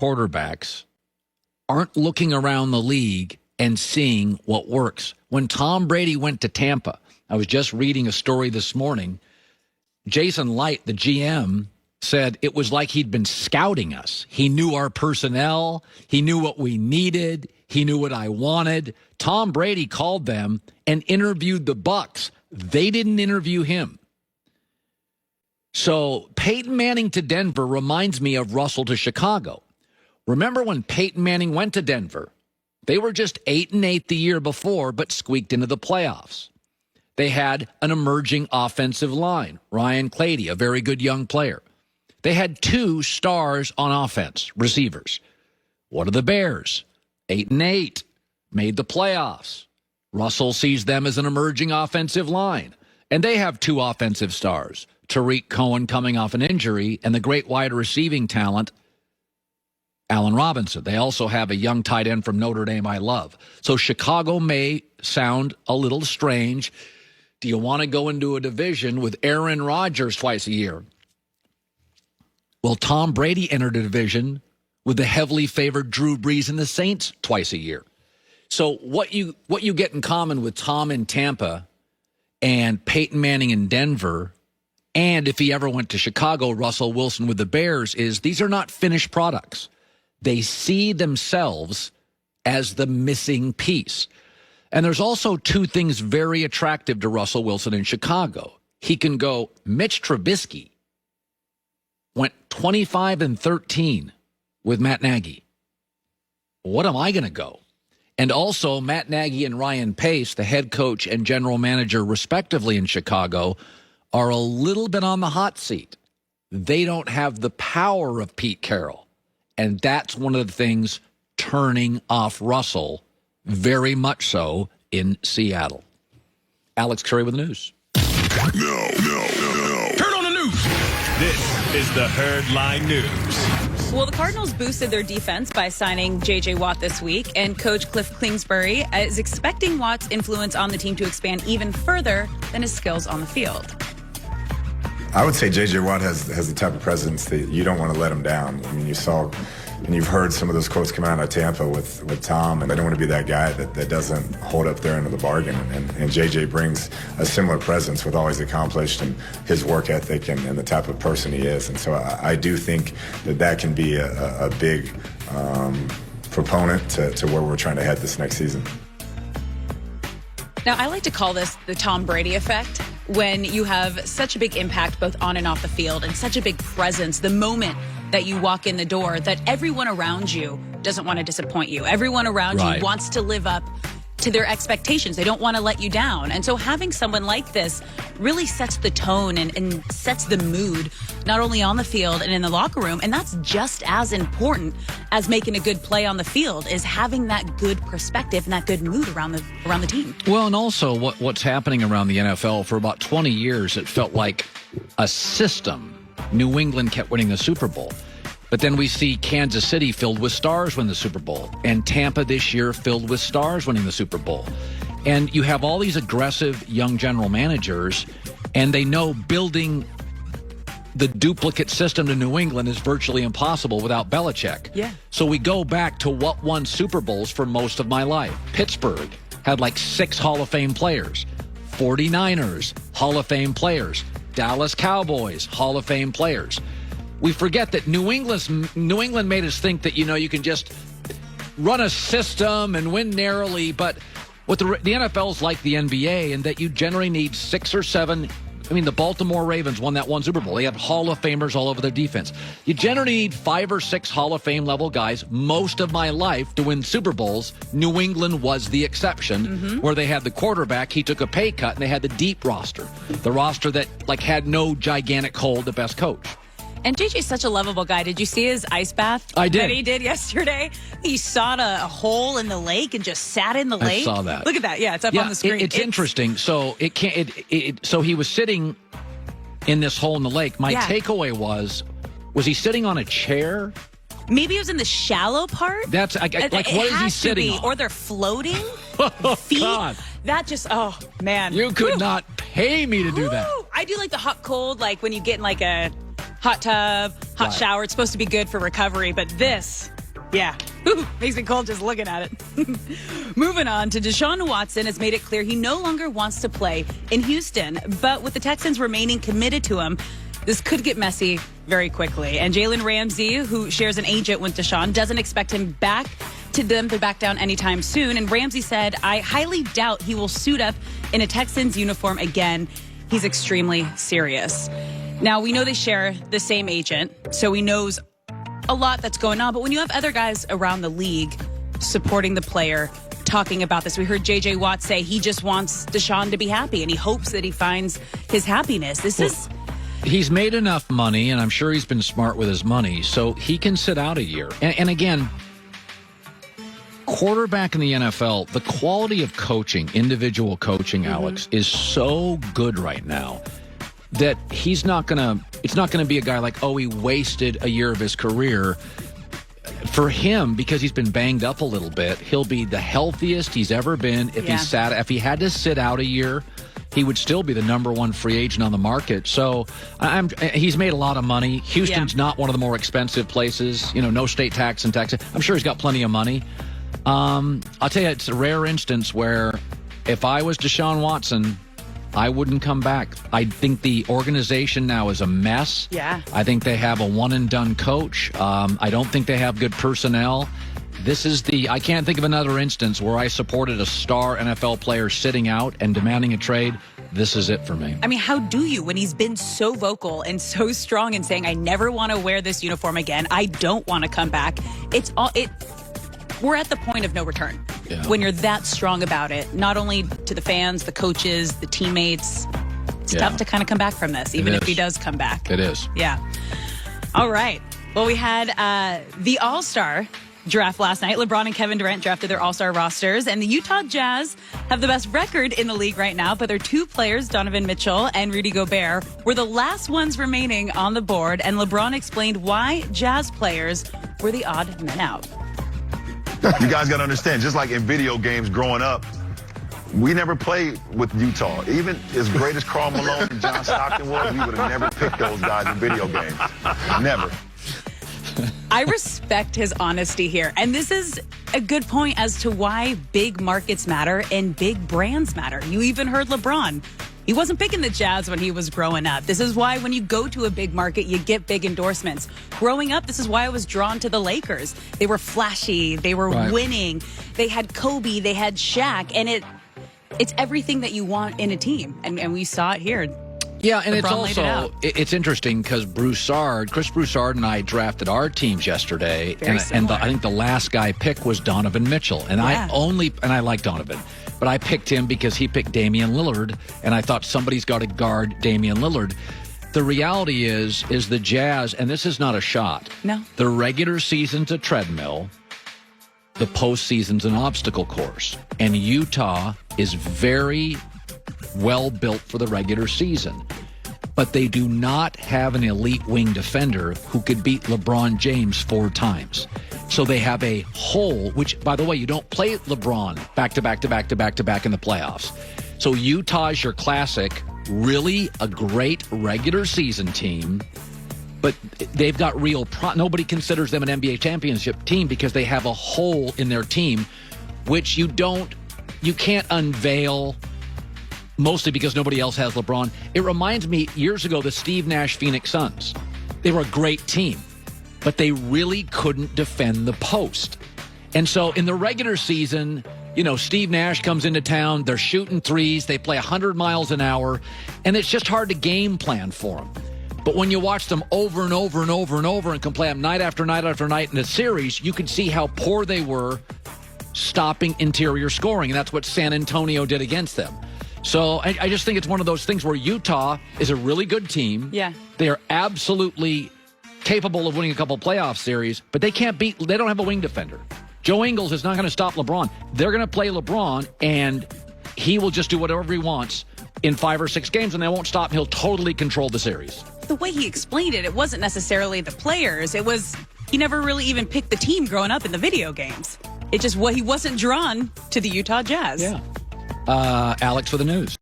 quarterbacks aren't looking around the league and seeing what works. When Tom Brady went to Tampa, I was just reading a story this morning. Jason Light, the GM, said it was like he'd been scouting us. He knew our personnel. He knew what we needed. He knew what I wanted. Tom Brady called them and interviewed the Bucs. They didn't interview him. So Peyton Manning to Denver reminds me of Russell to Chicago. Remember when Peyton Manning went to Denver? They were just 8-8 the year before, but squeaked into the playoffs. They had an emerging offensive line, Ryan Clady, a very good young player. They had 2 stars on offense, receivers. What are the Bears? 8-8, made the playoffs. Russell sees them as an emerging offensive line. And they have 2 offensive stars, Tariq Cohen coming off an injury, and the great wide receiving talent, Allen Robinson. They also have a young tight end from Notre Dame I love. So Chicago may sound a little strange. Do you want to go into a division with Aaron Rodgers twice a year? Well, Tom Brady entered a division with the heavily favored Drew Brees and the Saints twice a year. So what you get in common with Tom in Tampa and Peyton Manning in Denver, and if he ever went to Chicago, Russell Wilson with the Bears, is these are not finished products. They see themselves as the missing piece. And there's also 2 things very attractive to Russell Wilson in Chicago. He can go, Mitch Trubisky went 25-13 with Matt Nagy. What am I going to go? And also, Matt Nagy and Ryan Pace, the head coach and general manager, respectively, in Chicago, are a little bit on the hot seat. They don't have the power of Pete Carroll. And that's one of the things turning off Russell, very much so in Seattle. Alex Curry with the news. No. Turn on the news. This is the Herdline News. Well, the Cardinals boosted their defense by signing J.J. Watt this week, and coach Cliff Kingsbury is expecting Watt's influence on the team to expand even further than his skills on the field. I would say J.J. Watt has the type of presence that you don't want to let him down. I mean, you saw, and you've heard some of those quotes come out of Tampa with Tom, and I don't want to be that guy that doesn't hold up their end of the bargain. And J.J. brings a similar presence with all he's accomplished and his work ethic and the type of person he is. And so I do think that can be a big proponent to where we're trying to head this next season. Now, I like to call this the Tom Brady effect, when you have such a big impact both on and off the field and such a big presence the moment that you walk in the door that everyone around you doesn't want to disappoint you. Everyone around you wants to live up to their expectations. They don't want to let you down. And so having someone like this really sets the tone and sets the mood, not only on the field and in the locker room. And that's just as important as making a good play on the field, is having that good perspective and that good mood around the team. Well, and also what's happening around the NFL for about 20 years, it felt like a system. New England kept winning the Super Bowl. But then we see Kansas City filled with stars win the Super Bowl, and Tampa this year filled with stars winning the Super Bowl. And you have all these aggressive young general managers, and they know building the duplicate system to New England is virtually impossible without Belichick. Yeah. So we go back to what won Super Bowls for most of my life. Pittsburgh had like 6 Hall of Fame players. 49ers, Hall of Fame players. Dallas Cowboys, Hall of Fame players. We forget that New England made us think that, you can just run a system and win narrowly. But what the NFL is like the NBA, in that you generally need 6 or 7. I mean, the Baltimore Ravens won that one Super Bowl. They have Hall of Famers all over their defense. You generally need 5 or 6 Hall of Fame level guys most of my life to win Super Bowls. New England was the exception, where they had the quarterback. He took a pay cut, and they had the deep roster. The roster that had no gigantic hole, the best coach. And JJ's such a lovable guy. Did you see his ice bath? I did. That he did yesterday? He sawed a hole in the lake and just sat in the lake. I saw that. Look at that. Yeah, it's up on the screen. It's interesting. So so he was sitting in this hole in the lake. My takeaway was he sitting on a chair? Maybe it was in the shallow part. That's what is he sitting on? Or they're floating. Oh, feet. God. That just, oh, man. You could not pay me to do that. I do like the hot cold, like when you get in like a hot tub, hot shower. It's supposed to be good for recovery, but this, yeah, makes me cold just looking at it. Moving on to Deshaun Watson has made it clear he no longer wants to play in Houston, but with the Texans remaining committed to him, this could get messy very quickly. And Jalen Ramsey, who shares an agent with Deshaun, doesn't expect him back to back down anytime soon. And Ramsey said, I highly doubt he will suit up in a Texans uniform again. He's extremely serious. Now, we know they share the same agent, so he knows a lot that's going on. But when you have other guys around the league supporting the player, talking about this, we heard J.J. Watt say he just wants Deshaun to be happy, and he hopes that he finds his happiness. He's made enough money, and I'm sure he's been smart with his money, so he can sit out a year. And again, quarterback in the NFL, the quality of coaching, individual coaching, Alex, is so good right now that it's not going to be a guy like, oh, he wasted a year of his career. For him, because he's been banged up a little bit, he'll be the healthiest he's ever been. If he had to sit out a year, he would still be the number one free agent on the market. So he's made a lot of money. Houston's not one of the more expensive places. No state tax in Texas. I'm sure he's got plenty of money. I'll tell you, it's a rare instance where if I was Deshaun Watson, I wouldn't come back. I think the organization now is a mess. Yeah. I think they have a one-and-done coach. I don't think they have good personnel. I can't think of another instance where I supported a star NFL player sitting out and demanding a trade. This is it for me. I mean, how do you, when he's been so vocal and so strong and saying, I never want to wear this uniform again. I don't want to come back. We're at the point of no return. Yeah. When you're that strong about it, not only to the fans, the coaches, the teammates. It's tough to kind of come back from this, even if he does come back. It is. Yeah. All right. Well, we had the All-Star draft last night. LeBron and Kevin Durant drafted their All-Star rosters, and the Utah Jazz have the best record in the league right now, but their two players, Donovan Mitchell and Rudy Gobert, were the last ones remaining on the board, and LeBron explained why Jazz players were the odd men out. You guys got to understand, just like in video games growing up, we never played with Utah. Even as great as Karl Malone and John Stockton was, we would have never picked those guys in video games. Never. I respect his honesty here. And this is a good point as to why big markets matter and big brands matter. You even heard LeBron. He wasn't picking the Jazz when he was growing up. This is why when you go to a big market, you get big endorsements. Growing up, this is why I was drawn to the Lakers. They were flashy. They were winning. They had Kobe. They had Shaq. And it's everything that you want in a team. And we saw it here. Yeah, and LeBron it's interesting because Chris Broussard and I drafted our teams yesterday, and I think the last guy picked was Donovan Mitchell, and I like Donovan, but I picked him because he picked Damian Lillard, and I thought somebody's got to guard Damian Lillard. The reality is the Jazz, and this is not a shot. No. The regular season's a treadmill. The postseason's an obstacle course, and Utah is very well built for the regular season, but they do not have an elite wing defender who could beat LeBron James 4 times. So they have a hole, which, by the way, you don't play LeBron back to back in the playoffs. So Utah is your classic, really a great regular season team, but they've got nobody considers them an NBA championship team because they have a hole in their team, which you can't unveil, mostly because nobody else has LeBron. It reminds me years ago, the Steve Nash Phoenix Suns. They were a great team, but they really couldn't defend the post. And so in the regular season, Steve Nash comes into town, they're shooting threes, they play 100 miles an hour, and it's just hard to game plan for them. But when you watch them over and over and over and over and can play them night after night after night in a series, you can see how poor they were stopping interior scoring, and that's what San Antonio did against them. So I just think it's one of those things where Utah is a really good team. Yeah. They are absolutely capable of winning a couple playoff series, but they don't have a wing defender. Joe Ingles is not going to stop LeBron. They're going to play LeBron, and he will just do whatever he wants in 5 or 6 games, and they won't stop. He'll totally control the series. The way he explained it wasn't necessarily the players. It was he never really even picked the team growing up in the video games. It just he wasn't drawn to the Utah Jazz. Yeah. Alex for the news.